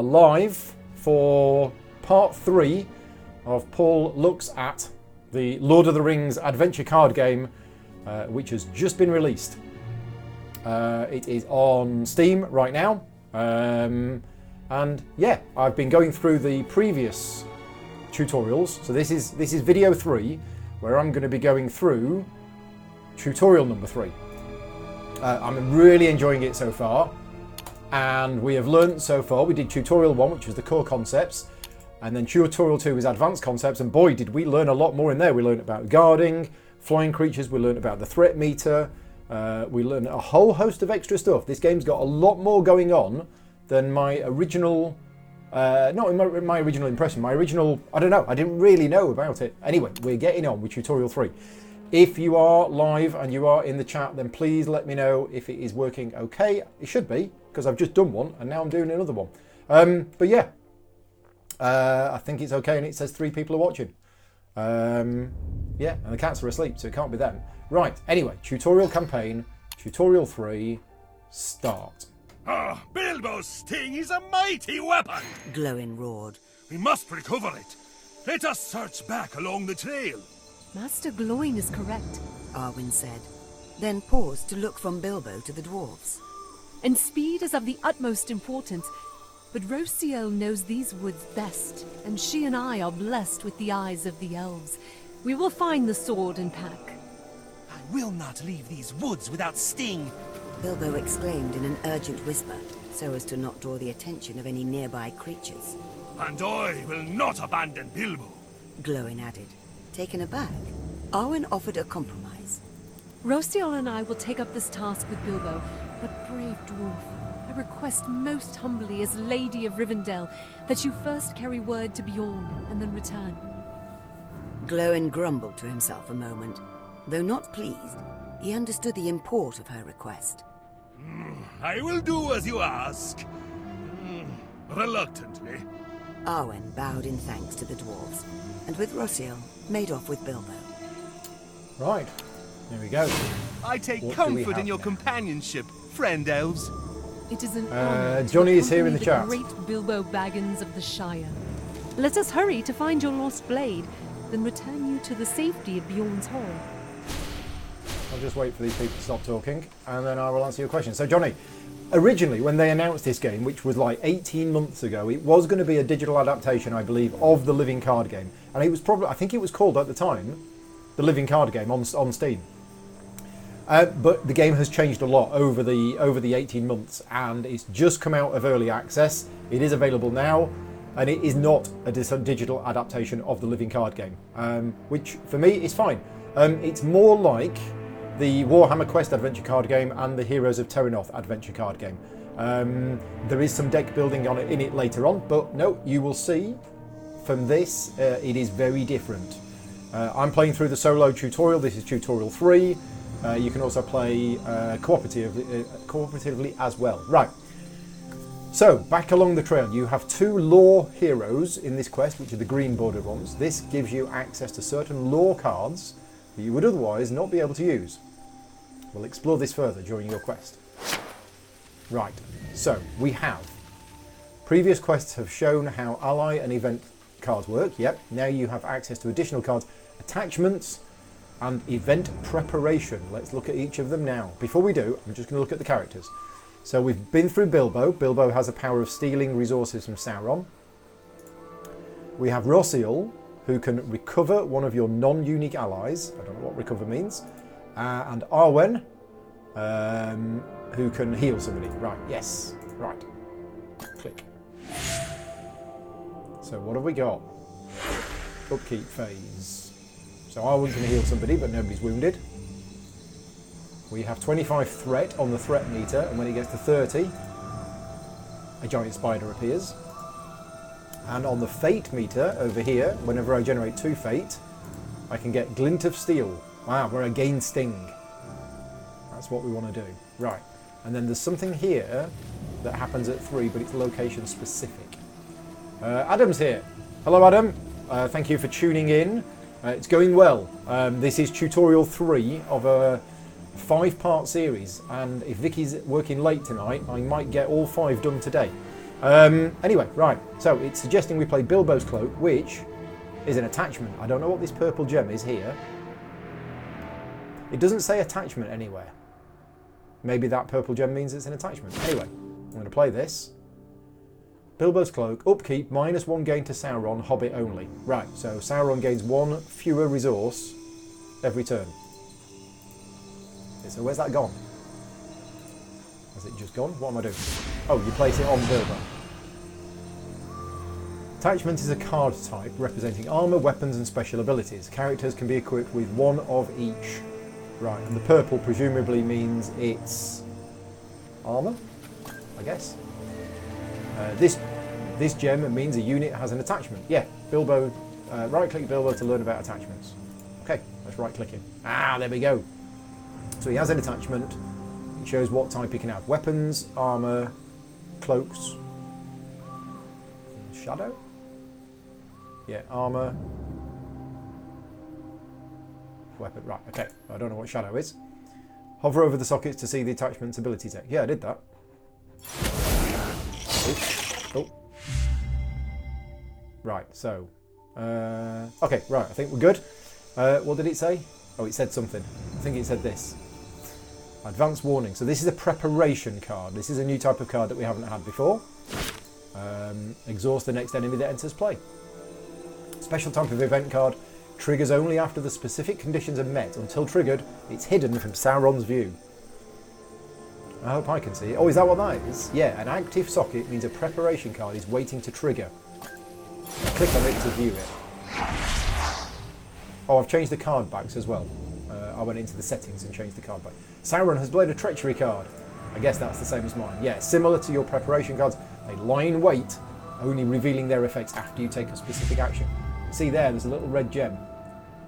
are live for part 3 of Paul Looks at the Lord of the Rings adventure card game, which has just been released. It is on Steam right now, and yeah, I've been going through the previous tutorials. So this is video 3, where I'm going to be going through tutorial number 3. I'm really enjoying it so far, and we have learned so far. We did tutorial 1, which was the core concepts, and then tutorial 2 is advanced concepts, and boy did we learn a lot more in there. We learned about guarding, flying creatures, we learned about the threat meter, we learned a whole host of extra stuff. This game's got a lot more going on than my original, not in my original impression, my original, I don't know, I didn't really know about it. Anyway, we're getting on with tutorial 3. If you are live and you are in the chat, then please let me know if it is working okay. It should be, because I've just done one and now I'm doing another one. But yeah, I think it's okay, and it says 3 people are watching. Yeah, and the cats are asleep, so it can't be them. Right, anyway, tutorial campaign, tutorial 3, start. Ah, Bilbo's sting is a mighty weapon! Glowin roared. We must recover it. Let us search back along the trail. Master Glowin is correct, Arwen said, then paused to look from Bilbo to the dwarves. and speed is of the utmost importance. But Rosiel knows these woods best, and she and I are blessed with the eyes of the elves. We will find the sword and pack. I will not leave these woods without Sting. Bilbo exclaimed in an urgent whisper, so as to not draw the attention of any nearby creatures. And I will not abandon Bilbo. Glowin added. Taken aback, Arwen offered a compromise. Rosiel and I will take up this task with Bilbo, but brave dwarf, I request most humbly as Lady of Rivendell that you first carry word to Bjorn and then return. Glowin grumbled to himself a moment. Though not pleased, he understood the import of her request. I will do as you ask. Reluctantly. Arwen bowed in thanks to the dwarves, and with Rosiel, made off with Bilbo. Right, here we go. I take What do we comfort in have your now? companionship, friend elves. It is an honor to Johnny is here in the accompany chat. Great Bilbo Baggins of the Shire. Let us hurry to find your lost blade, then return you to the safety of Bjorn's hall. I'll just wait for these people to stop talking, and then I will answer your question. So Johnny, originally when they announced this game, which was like 18 months ago, it was going to be a digital adaptation, I believe, of the Living Card Game. And it was probably, I think it was called at the time, the Living Card Game on Steam. But the game has changed a lot over the 18 months, and it's just come out of early access. It is available now, and it is not a digital adaptation of the Living Card Game, which for me is fine. It's more like the Warhammer Quest adventure card game and the Heroes of Terrinoth adventure card game. There is some deck building in it later on, but no, you will see from this it is very different. I'm playing through the solo tutorial. This is tutorial 3. You can also play cooperatively as well. Right. So, back along the trail, you have 2 lore heroes in this quest, which are the green bordered ones. This gives you access to certain lore cards that you would otherwise not be able to use. We'll explore this further during your quest. Right, so we have. Previous quests have shown how ally and event cards work. Yep, now you have access to additional cards, attachments, and event preparation. Let's look at each of them now. Before we do, I'm just going to look at the characters. So we've been through Bilbo. Bilbo has a power of stealing resources from Sauron. We have Rosiel, who can recover one of your non-unique allies. I don't know what recover means. And Arwen, who can heal somebody. Right, yes, right. Click. So what have we got? Upkeep phase. So Arwen can heal somebody, but nobody's wounded. We have 25 threat on the threat meter, and when it gets to 30, a giant spider appears. And on the fate meter over here, whenever I generate 2 fate, I can get Glint of Steel. Wow, where I gain Sting. That's what we want to do. Right. And then there's something here that happens at 3, but it's location specific. Adam's here. Hello, Adam. Thank you for tuning in. It's going well. This is tutorial 3 of a 5-part series, and if Vicky's working late tonight, I might get all 5 done today. Anyway, right. So it's suggesting we play Bilbo's Cloak, which is an attachment. I don't know what this purple gem is here. It doesn't say attachment anywhere. Maybe that purple gem means it's an attachment. Anyway, I'm going to play this. Bilbo's Cloak, upkeep, -1 gain to Sauron, Hobbit only. Right, so Sauron gains 1 fewer resource every turn. So where's that gone? Has it just gone? What am I doing? Oh, you place it on Bilbo. Attachment is a card type representing armour, weapons and special abilities. Characters can be equipped with 1 of each. Right, and the purple presumably means it's armour, I guess. This gem means a unit has an attachment. Yeah, Bilbo, right-click Bilbo to learn about attachments. Okay, let's right-click him. Ah, there we go. So he has an attachment. It shows what type he can have. Weapons, armour, cloaks, shadow? Yeah, armour, weapon. Right, okay. I don't know what shadow is. Hover over the sockets to see the attachment's ability tech. Yeah, I did that. Oh. Right, so. Okay, right, I think we're good. What did it say? Oh, it said something. I think it said this. Advanced warning. So this is a preparation card. This is a new type of card that we haven't had before. Exhaust the next enemy that enters play. Special type of event card. Triggers only after the specific conditions are met. Until triggered, it's hidden from Sauron's view. I hope I can see it. Oh, is that what that is? Yeah, an active socket means a preparation card is waiting to trigger. Click on it to view it. Oh, I've changed the card backs as well. I went into the settings and changed the card back. Sauron has played a treachery card. I guess that's the same as mine. Yeah, similar to your preparation cards. They lie in wait, only revealing their effects after you take a specific action. See there's a little red gem.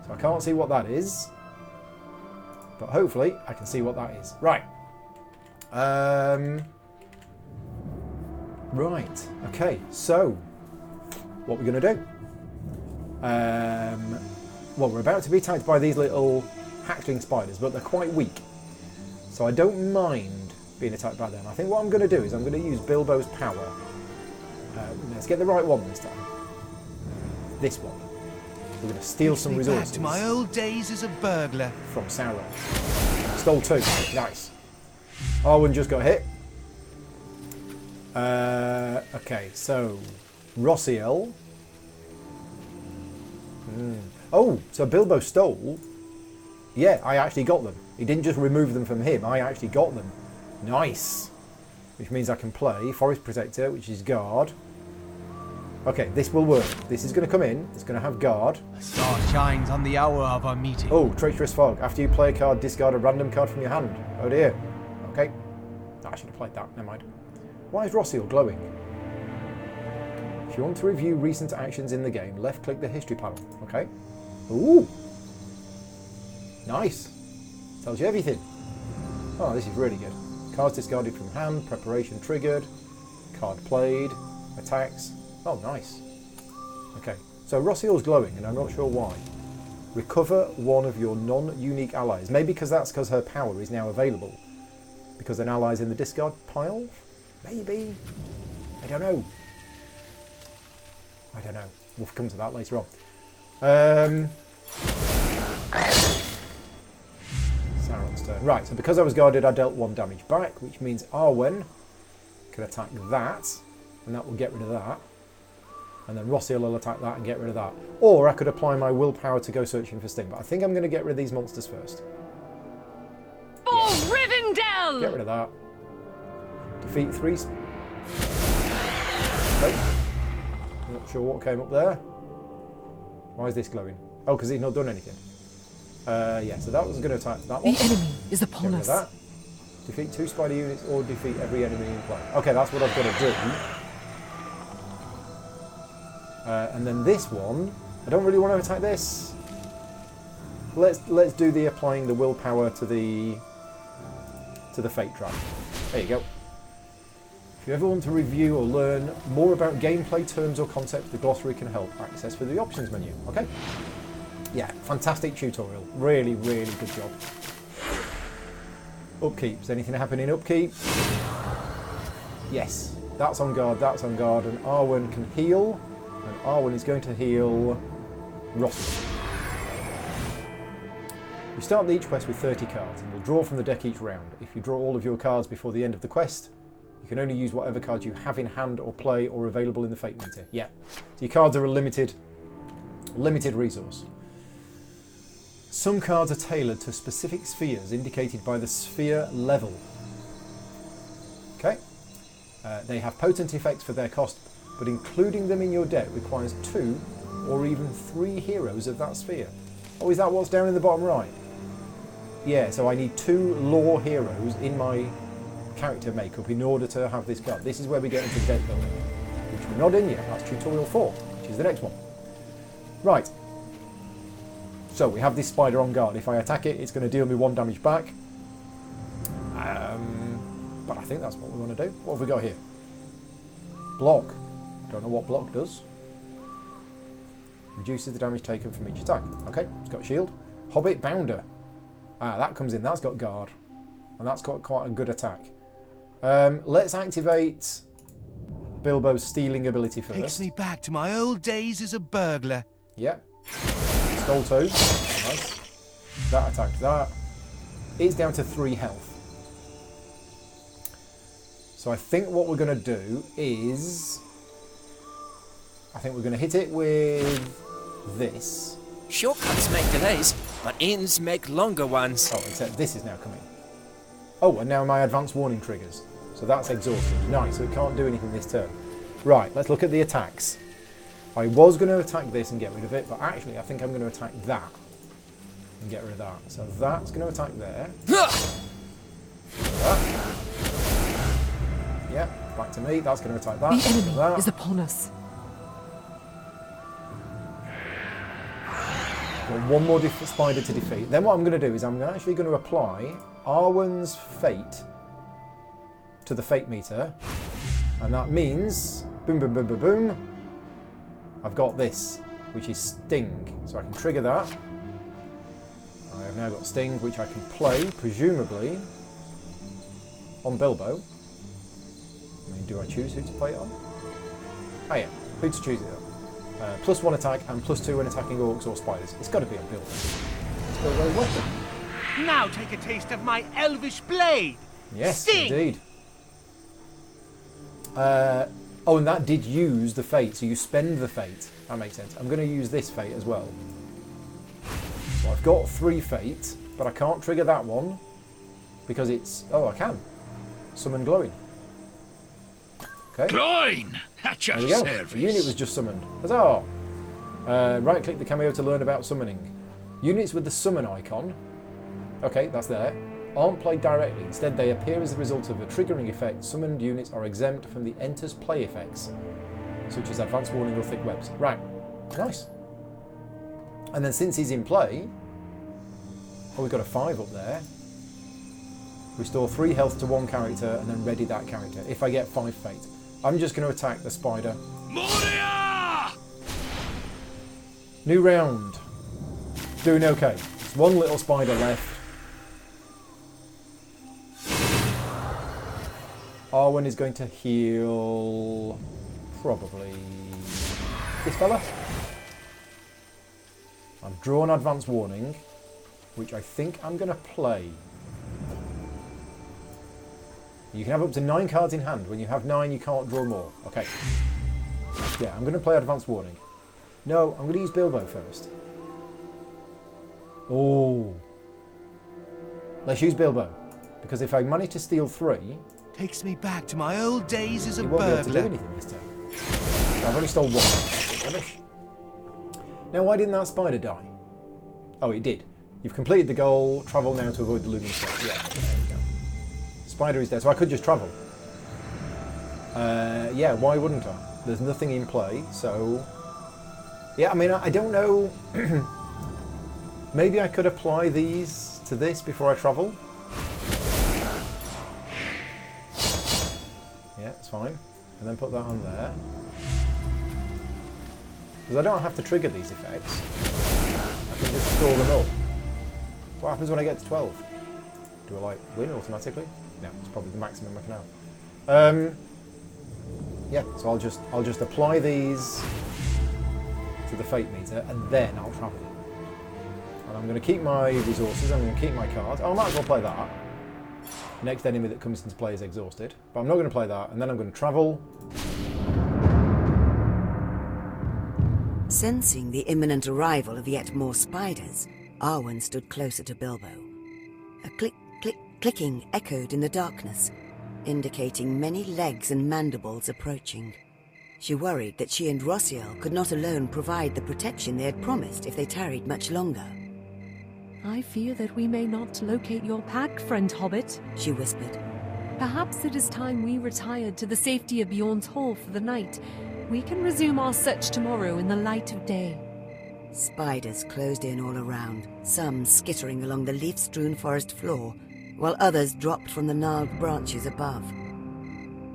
So I can't see what that is. But hopefully I can see what that is. Right. Right. Okay, so what we're going to do? Well, we're about to be attacked by these little hatchling spiders, but they're quite weak. So I don't mind being attacked by them. I think what I'm going to do is I'm going to use Bilbo's power. Let's get the right one this time. This one. We're going to steal some resources. Back to my old days as a burglar. From Sauron. Stole 2. Nice. Arwen just got hit. Okay, so Rossiel. Oh, so Bilbo stole. Yeah, I actually got them. He didn't just remove them from him. I actually got them. Nice. Which means I can play Forest Protector, which is guard. Okay, this will work. This is going to come in. It's going to have guard. The star shines on the hour of our meeting. Oh, Treacherous Fog. After you play a card, discard a random card from your hand. Oh dear. Okay. I should have played that. Never mind. Why is Rossiel glowing? If you want to review recent actions in the game, left-click the history panel. Okay. Ooh. Nice. Tells you everything. Oh, this is really good. Cards discarded from hand, preparation triggered, card played, attacks. Oh, nice. Okay, so Rossiel's glowing, and I'm not sure why. Recover 1 of your non-unique allies. Maybe because that's because her power is now available. Because an ally's in the discard pile? Maybe. I don't know. I don't know. We'll come to that later on. Sauron's turn. Right, so because I was guarded, I dealt 1 damage back, which means Arwen can attack that, and that will get rid of that. And then Rossiel will attack that and get rid of that. Or I could apply my willpower to go searching for Sting, but I think I'm going to get rid of these monsters first. For Rivendell! Get rid of that. Defeat 3. Okay. Not sure what came up there. Why is this glowing? Oh, because he's not done anything. Yeah, so that was going to attack that one. The enemy is upon us. That. Defeat 2 spider units or defeat every enemy in play. Okay, that's what I've got to do. And then this one, I don't really want to attack this. Let's do the applying the willpower to the fate trap. There you go. If you ever want to review or learn more about gameplay terms or concepts, the glossary can help. Access for the options menu. Okay. Yeah, fantastic tutorial. Really, really good job. Upkeep. Is anything happening in upkeep? Yes. That's on guard, that's on guard, and Arwen can heal, and Arwen is going to heal Rossi. You start each quest with 30 cards, and you'll draw from the deck each round. If you draw all of your cards before the end of the quest, you can only use whatever cards you have in hand or play or available in the fate meter. Yeah, so your cards are a limited resource. Some cards are tailored to specific spheres indicated by the sphere level. Okay. They have potent effects for their cost, but including them in your deck requires 2 or even 3 heroes of that sphere. Oh, is that what's down in the bottom right? Yeah, so I need 2 lore heroes in my character makeup in order to have this card. This is where we get into deck building, which we're not in yet. That's tutorial 4, which is the next one. Right. So we have this spider on guard. If I attack it, it's going to deal me 1 damage back. But I think that's what we want to do. What have we got here? Block. Don't know what block does. Reduces the damage taken from each attack. Okay, it's got shield. Hobbit Bounder. Ah, that comes in. That's got guard. And that's got quite a good attack. Let's activate Bilbo's stealing ability first. Takes me back to my old days as a burglar. Yep. Stole 2. Nice. That attacked that. It's down to 3 health. So I think what we're going to do is... I think we're going to hit it with this. Shortcuts make delays, but inns make longer ones. Oh, except this is now coming. Oh, and now my advanced warning triggers. So that's exhausted. Nice, so it can't do anything this turn. Right, let's look at the attacks. I was going to attack this and get rid of it, but actually I think I'm going to attack that and get rid of that. So that's going to attack there. That. Yeah, back to me. That's going to attack that. The enemy that. is upon us. Got 1 more spider to defeat. Then what I'm going to do is I'm actually going to apply Arwen's fate to the fate meter, and that means boom, boom, boom, boom, boom. I've got this, which is Sting, so I can trigger that. I have now got Sting, which I can play, presumably, on Bilbo. I mean, do I choose who to play it on? Oh yeah, who to choose it on. +1 attack and +2 when attacking orcs or spiders. It's got to be on Bilbo. It's Bilbo's weapon. Now take a taste of my elvish blade. Yes, Sting! indeed. Oh, and that did use the fate, so you spend the fate. That makes sense. I'm going to use this fate as well. So I've got 3 fate, but I can't trigger that one because it's... Oh, I can. Summon glowing. Okay. Glowing! At your There we go. service. The unit was just summoned. Huzzah! Right-click the cameo to learn about summoning. Units with the summon icon, okay, that's there, aren't played directly. Instead, they appear as a result of a triggering effect. Summoned units are exempt from the enters play effects, such as advanced warning or thick webs. Right, nice. And then since he's in play, oh, we've got a 5 up there. Restore 3 health to 1 character and then ready that character if I get 5 fate. I'm just going to attack the spider. Moria! New round. Doing okay. There's 1 little spider left. Arwen is going to heal probably this fella. I've drawn advanced warning, which I think I'm going to play. You can have up to 9 cards in hand. When you have 9, you can't draw more. Okay. Yeah, I'm going to play advanced warning. No, I'm going to use Bilbo first. Oh. Let's use Bilbo. Because if I manage to steal 3, Takes me back to my old days as a he won't be able to do burglar. anything this turn. I've only stole 1. Rubbish. Now, why didn't that spider die? Oh, it did. You've completed the goal. Travel now to avoid the looming threat. Yeah, there we go. Spider is there, so I could just travel. Yeah, why wouldn't I? There's nothing in play, so... Yeah, I mean, I don't know... Maybe I could apply these to this before I travel. Yeah, it's fine. And then put that on there. Because I don't have to trigger these effects. I can just store them up. What happens when I get to 12? Do I, like, win automatically? No, it's probably the maximum I can have. Yeah, so I'll just apply these to the fate meter, and then I'll travel. And I'm going to keep my resources, I'm going to keep my cards. Oh, I might as well play that. Next enemy that comes into play is exhausted. But I'm not going to play that, and then I'm going to travel. Sensing the imminent arrival of yet more spiders, Arwen stood closer to Bilbo. A click, click, clicking echoed in the darkness, indicating many legs and mandibles approaching. She worried that she and Rossiel could not alone provide the protection they had promised if they tarried much longer. I fear that we may not locate your pack, friend Hobbit, She whispered. Perhaps it is time we retired to the safety of Bjorn's Hall for the night. We can resume our search tomorrow in the light of day. Spiders closed in all around, some skittering along the leaf-strewn forest floor, while others dropped from the gnarled branches above.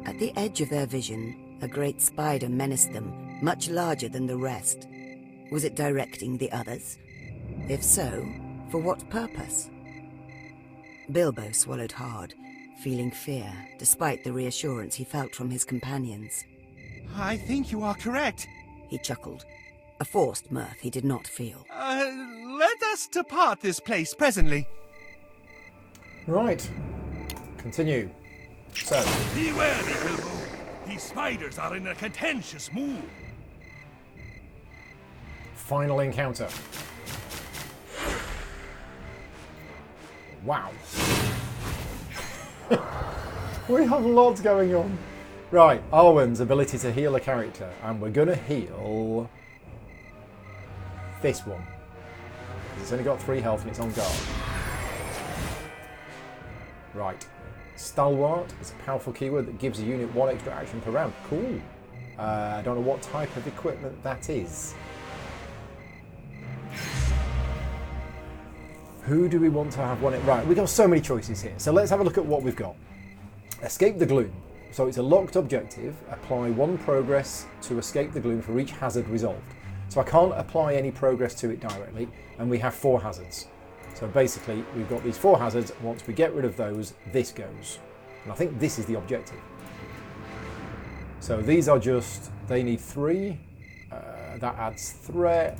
At the edge of their vision, a great spider menaced them, much larger than the rest. Was it directing the others? If so, for what purpose? Bilbo swallowed hard, feeling fear, despite the reassurance he felt from his companions. I think you are correct. He chuckled, a forced mirth he did not feel. Let us depart this place presently. Right. Continue. So, Be wary, Bilbo. These spiders are in a contentious mood. final encounter. Wow. We have lots going on. Right, Arwen's ability to heal a character, and we're going to heal this one. It's only got 3 health and it's on guard. Right. Stalwart is a powerful keyword that gives a unit 1 extra action per round. Cool. I don't know what type of equipment that is. Who do we want to have one? Right, we've got so many choices here. So let's have a look at what we've got. Escape the gloom. So it's a locked objective. Apply 1 progress to escape the gloom for each hazard resolved. So I can't apply any progress to it directly, and we have 4 hazards. So basically, we've got these 4 hazards. Once we get rid of those, this goes. And I think this is the objective. So these are just, they need 3. That adds threat.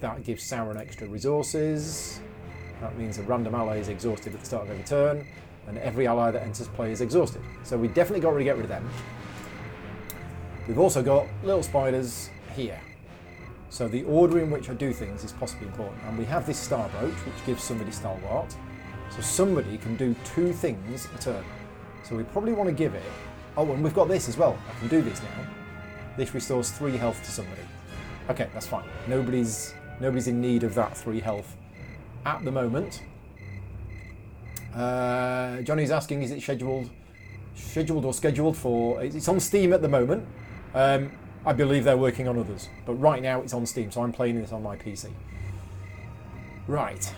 That gives Sauron extra resources. That means a random ally is exhausted at the start of every turn, and every ally that enters play is exhausted. So we definitely got to get rid of them. We've also got little spiders here. So the order in which I do things is possibly important. And we have this star brooch, which gives somebody Stalwart. So somebody can do 2 things a turn. So we probably want to give it... Oh, and we've got this as well. I can do this now. This restores 3 health to somebody. Okay, that's fine. Nobody's in need of that 3 health at the moment. Johnny's asking, is it scheduled or scheduled for... It's on Steam at the moment. I believe they're working on others, but right now it's on Steam, so I'm playing this on my PC. Right.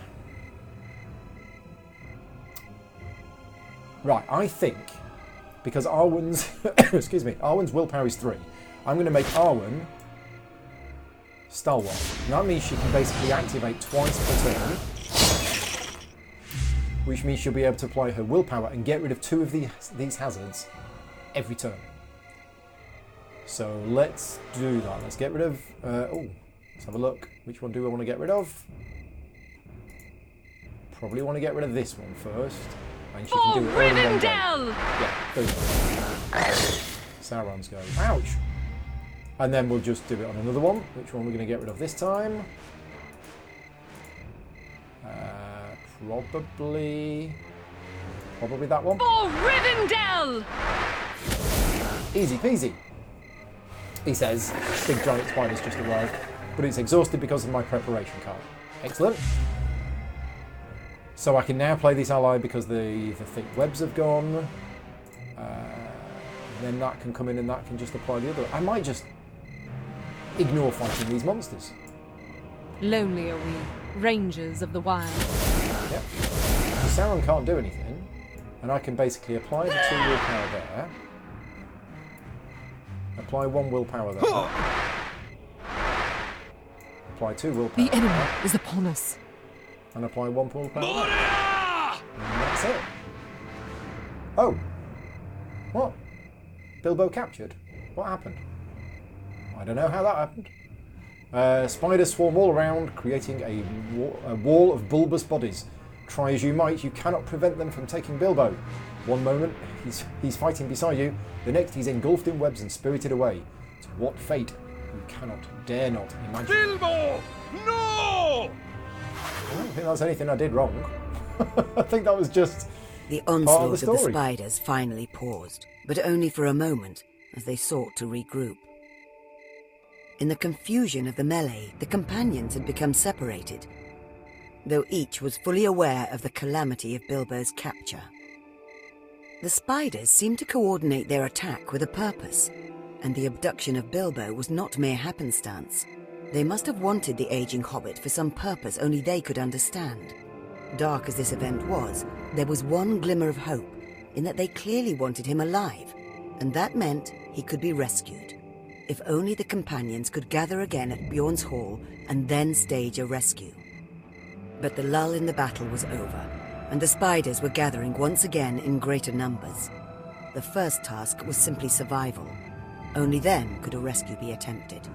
Right, I think, because Arwen's... excuse me, Arwen's willpower is 3, I'm going to make Arwen Stalwart. And that means she can basically activate twice per turn, which means she'll be able to apply her willpower and get rid of 2 of these hazards every turn. So let's do that. Let's get rid of... let's have a look. Which one do I want to get rid of? Probably want to get rid of this one first. And she can do it all in one go. Yeah, boom. Sauron's going. Ouch! And then we'll just do it on another one. Which one we're going to get rid of this time? Probably that one. For Rivendell! Easy peasy. He says, big giant spider's just arrived, but it's exhausted because of my preparation card. Excellent. So I can now play this ally because the thick webs have gone. Then that can come in and that can just apply the other. I might just ignore fighting these monsters. Lonely are we, rangers of the wild. Yep. Sauron can't do anything, and I can basically apply the 2 willpower there. Apply 1 willpower there. Apply 2 willpower. The enemy there, is upon us. and apply 1 willpower there. And that's it. Oh. What? Bilbo captured? What happened? I don't know how that happened. Spiders swarm all around, creating a wall of bulbous bodies. Try as you might, you cannot prevent them from taking Bilbo. One moment, he's fighting beside you. The next, he's engulfed in webs and spirited away. To what fate you cannot, dare not imagine. Bilbo! No! I don't think that's anything I did wrong. I think that was just The part of onslaught the of the story. spiders finally paused, but only for a moment, as they sought to regroup. In the confusion of the melee, the companions had become separated, though each was fully aware of the calamity of Bilbo's capture. The spiders seemed to coordinate their attack with a purpose, and the abduction of Bilbo was not mere happenstance. They must have wanted the aging hobbit for some purpose only they could understand. Dark as this event was, there was one glimmer of hope, in that they clearly wanted him alive, and that meant he could be rescued. If only the companions could gather again at Bjorn's Hall and then stage a rescue. But the lull in the battle was over, and the spiders were gathering once again in greater numbers. The first task was simply survival. Only then could a rescue be attempted.